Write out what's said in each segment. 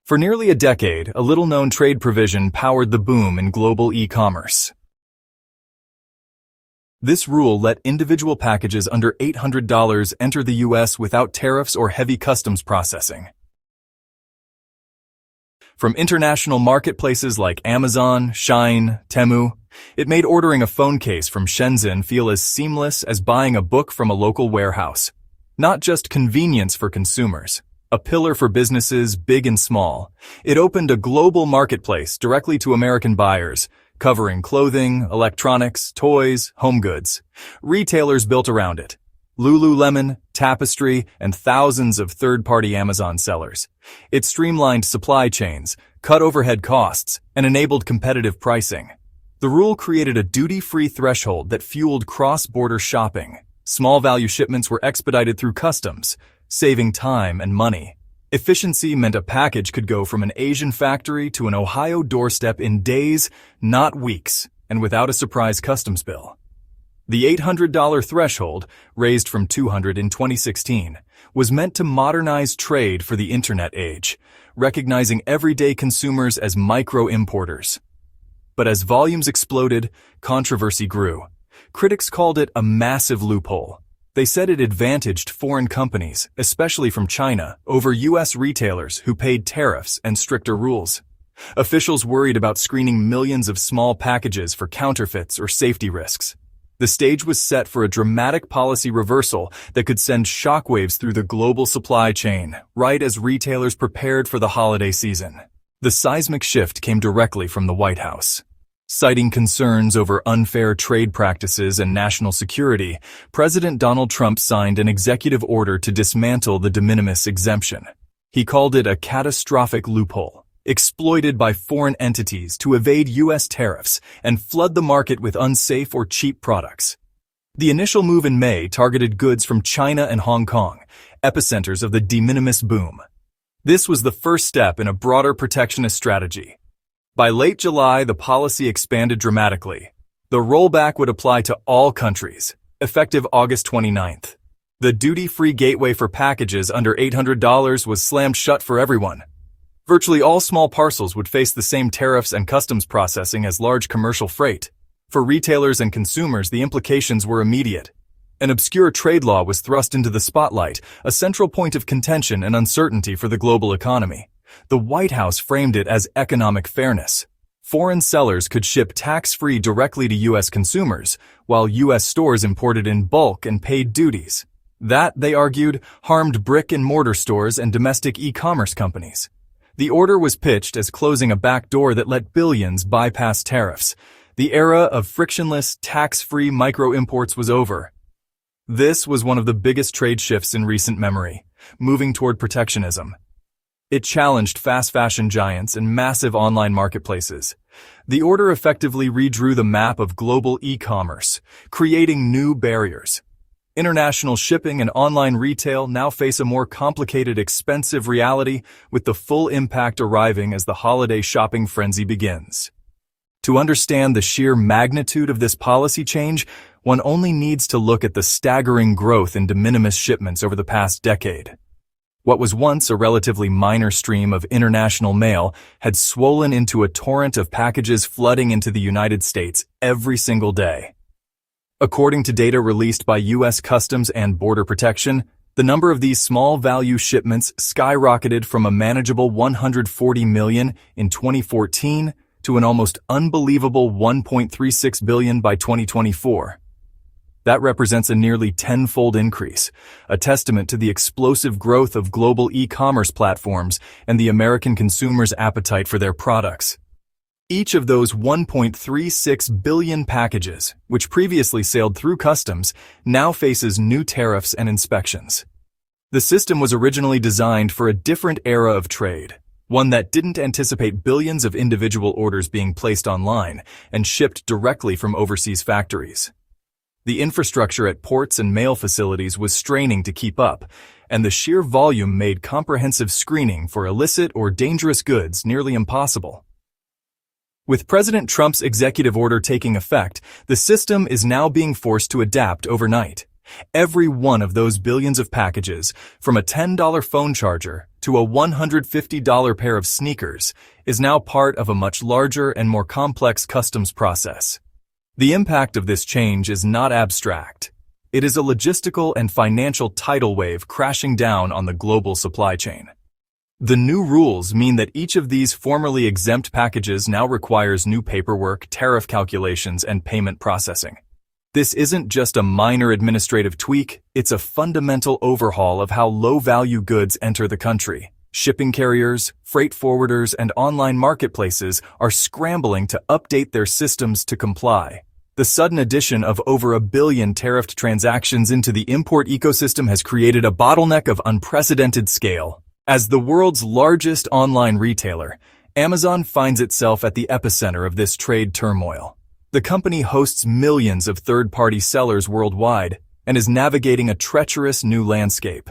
For nearly a decade, a little-known trade provision powered the boom in global e-commerce. This rule let individual packages under $800 enter the U.S. without tariffs or heavy customs processing. From international marketplaces like Amazon, Shein, Temu, it made ordering a phone case from Shenzhen feel as seamless as buying a book from a local warehouse. Not just convenience for consumers, a pillar for businesses big and small, it opened a global marketplace directly to American buyers, covering clothing, electronics, toys, home goods. Retailers built around it. Lululemon, Tapestry, and thousands of third-party Amazon sellers. It streamlined supply chains, cut overhead costs, and enabled competitive pricing. The rule created a duty-free threshold that fueled cross-border shopping. Small-value shipments were expedited through customs, saving time and money. Efficiency meant a package could go from an Asian factory to an Ohio doorstep in days, not weeks, and without a surprise customs bill. The $800 threshold, raised from $200 in 2016, was meant to modernize trade for the internet age, recognizing everyday consumers as micro-importers. But as volumes exploded, controversy grew. Critics called it a massive loophole. They said it advantaged foreign companies, especially from China, over U.S. retailers who paid tariffs and stricter rules. Officials worried about screening millions of small packages for counterfeits or safety risks. The stage was set for a dramatic policy reversal that could send shockwaves through the global supply chain, right as retailers prepared for the holiday season. The seismic shift came directly from the White House. Citing concerns over unfair trade practices and national security, President Donald Trump signed an executive order to dismantle the de minimis exemption. He called it a catastrophic loophole, exploited by foreign entities to evade U.S. tariffs and flood the market with unsafe or cheap products. The initial move in May targeted goods from China and Hong Kong, epicenters of the de minimis boom. This was the first step in a broader protectionist strategy. By late July, the policy expanded dramatically. The rollback would apply to all countries, effective August 29th. The duty-free gateway for packages under $800 was slammed shut for everyone. Virtually all small parcels would face the same tariffs and customs processing as large commercial freight. For retailers and consumers, the implications were immediate. An obscure trade law was thrust into the spotlight, a central point of contention and uncertainty for the global economy. The White House framed it as economic fairness. Foreign sellers could ship tax-free directly to U.S. consumers, while U.S. stores imported in bulk and paid duties. That, they argued, harmed brick-and-mortar stores and domestic e-commerce companies. The order was pitched as closing a back door that let billions bypass tariffs. The era of frictionless, tax-free micro-imports was over. This was one of the biggest trade shifts in recent memory, moving toward protectionism. It challenged fast fashion giants and massive online marketplaces. The order effectively redrew the map of global e-commerce, creating new barriers. International shipping and online retail now face a more complicated, expensive reality, with the full impact arriving as the holiday shopping frenzy begins. To understand the sheer magnitude of this policy change, one only needs to look at the staggering growth in de minimis shipments over the past decade. What was once a relatively minor stream of international mail had swollen into a torrent of packages flooding into the United States every single day. According to data released by U.S. Customs and Border Protection, the number of these small-value shipments skyrocketed from a manageable 140 million in 2014 to an almost unbelievable 1.36 billion by 2024. That represents a nearly tenfold increase, a testament to the explosive growth of global e-commerce platforms and the American consumer's appetite for their products. Each of those 1.36 billion packages, which previously sailed through customs, now faces new tariffs and inspections. The system was originally designed for a different era of trade, one that didn't anticipate billions of individual orders being placed online and shipped directly from overseas factories. The infrastructure at ports and mail facilities was straining to keep up, and the sheer volume made comprehensive screening for illicit or dangerous goods nearly impossible. With President Trump's executive order taking effect, the system is now being forced to adapt overnight. Every one of those billions of packages, from a $10 phone charger to a $150 pair of sneakers, is now part of a much larger and more complex customs process. The impact of this change is not abstract. It is a logistical and financial tidal wave crashing down on the global supply chain. The new rules mean that each of these formerly exempt packages now requires new paperwork, tariff calculations, and payment processing. This isn't just a minor administrative tweak, it's a fundamental overhaul of how low-value goods enter the country. Shipping carriers, freight forwarders, and online marketplaces are scrambling to update their systems to comply. The sudden addition of over 1 billion tariffed transactions into the import ecosystem has created a bottleneck of unprecedented scale. As the world's largest online retailer, Amazon finds itself at the epicenter of this trade turmoil. The company hosts millions of third-party sellers worldwide and is navigating a treacherous new landscape.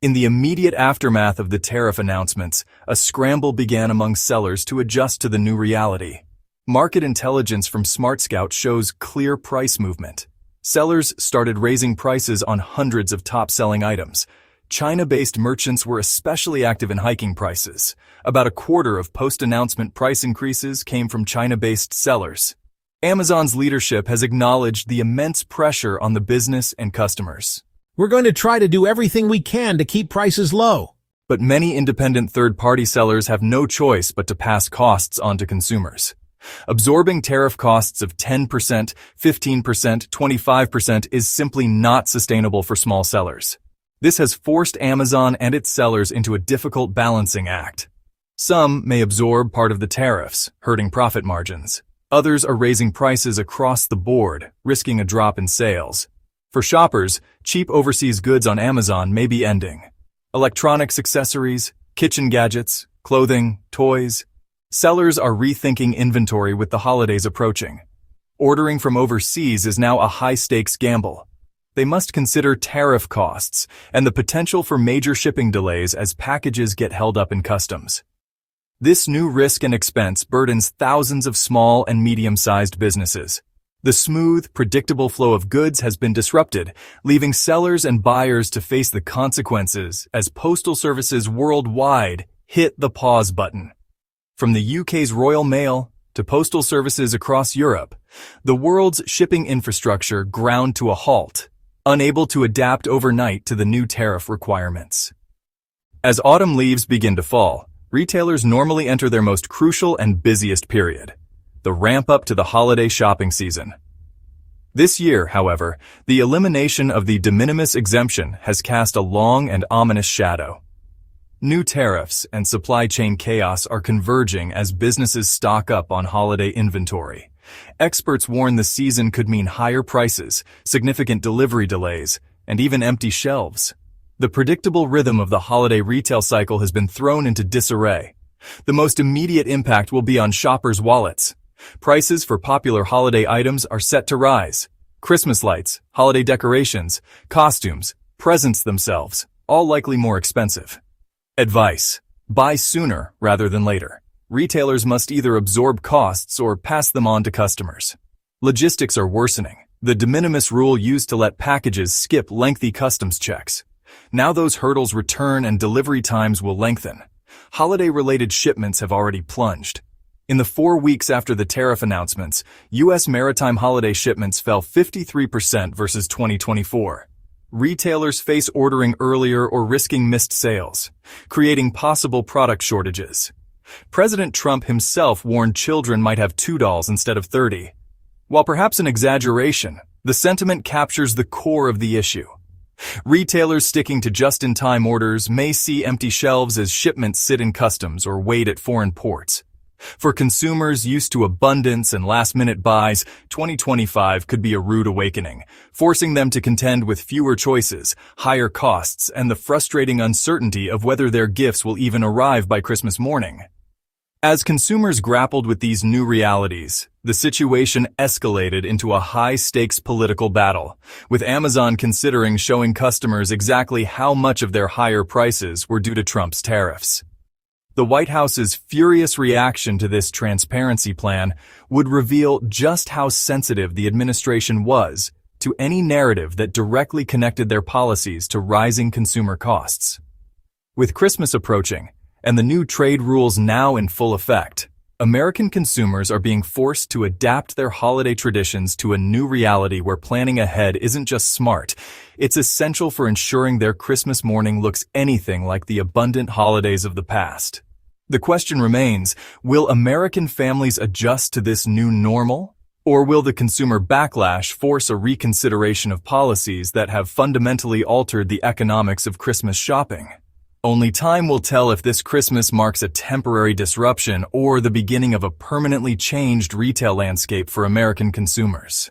In the immediate aftermath of the tariff announcements, a scramble began among sellers to adjust to the new reality. Market intelligence from SmartScout shows clear price movement. Sellers started raising prices on hundreds of top-selling items. China-based merchants were especially active in hiking prices. About a quarter of post-announcement price increases came from China-based sellers. Amazon's leadership has acknowledged the immense pressure on the business and customers. We're going to try to do everything we can to keep prices low. But many independent third-party sellers have no choice but to pass costs on to consumers. Absorbing tariff costs of 10%, 15%, 25% is simply not sustainable for small sellers. This has forced Amazon and its sellers into a difficult balancing act. Some may absorb part of the tariffs, hurting profit margins. Others are raising prices across the board, risking a drop in sales. For shoppers, cheap overseas goods on Amazon may be ending. Electronics, accessories, kitchen gadgets, clothing, toys. Sellers are rethinking inventory with the holidays approaching. Ordering from overseas is now a high-stakes gamble. They must consider tariff costs and the potential for major shipping delays as packages get held up in customs. This new risk and expense burdens thousands of small and medium-sized businesses. The smooth, predictable flow of goods has been disrupted, leaving sellers and buyers to face the consequences as postal services worldwide hit the pause button. From the UK's Royal Mail to postal services across Europe, the world's shipping infrastructure ground to a halt, unable to adapt overnight to the new tariff requirements. As autumn leaves begin to fall, retailers normally enter their most crucial and busiest period, the ramp-up to the holiday shopping season. This year, however, the elimination of the de minimis exemption has cast a long and ominous shadow. New tariffs and supply chain chaos are converging as businesses stock up on holiday inventory. Experts warn the season could mean higher prices, significant delivery delays, and even empty shelves. The predictable rhythm of the holiday retail cycle has been thrown into disarray. The most immediate impact will be on shoppers' wallets. Prices for popular holiday items are set to rise. Christmas lights, holiday decorations, costumes, presents themselves, all likely more expensive. Advice: buy sooner rather than later. Retailers must either absorb costs or pass them on to customers. Logistics are worsening. The de minimis rule used to let packages skip lengthy customs checks. Now those hurdles return and delivery times will lengthen. Holiday-related shipments have already plunged. In the 4 weeks after the tariff announcements, U.S. maritime holiday shipments fell 53% versus 2024. Retailers face ordering earlier or risking missed sales, creating possible product shortages. President Trump himself warned children might have $2 instead of 30. While perhaps an exaggeration, the sentiment captures the core of the issue. Retailers sticking to just-in-time orders may see empty shelves as shipments sit in customs or wait at foreign ports. For consumers used to abundance and last-minute buys, 2025 could be a rude awakening, forcing them to contend with fewer choices, higher costs, and the frustrating uncertainty of whether their gifts will even arrive by Christmas morning. As consumers grappled with these new realities, the situation escalated into a high-stakes political battle, with Amazon considering showing customers exactly how much of their higher prices were due to Trump's tariffs. The White House's furious reaction to this transparency plan would reveal just how sensitive the administration was to any narrative that directly connected their policies to rising consumer costs. With Christmas approaching, and the new trade rules now in full effect, American consumers are being forced to adapt their holiday traditions to a new reality where planning ahead isn't just smart, it's essential for ensuring their Christmas morning looks anything like the abundant holidays of the past. The question remains, will American families adjust to this new normal? Or will the consumer backlash force a reconsideration of policies that have fundamentally altered the economics of Christmas shopping? Only time will tell if this Christmas marks a temporary disruption or the beginning of a permanently changed retail landscape for American consumers.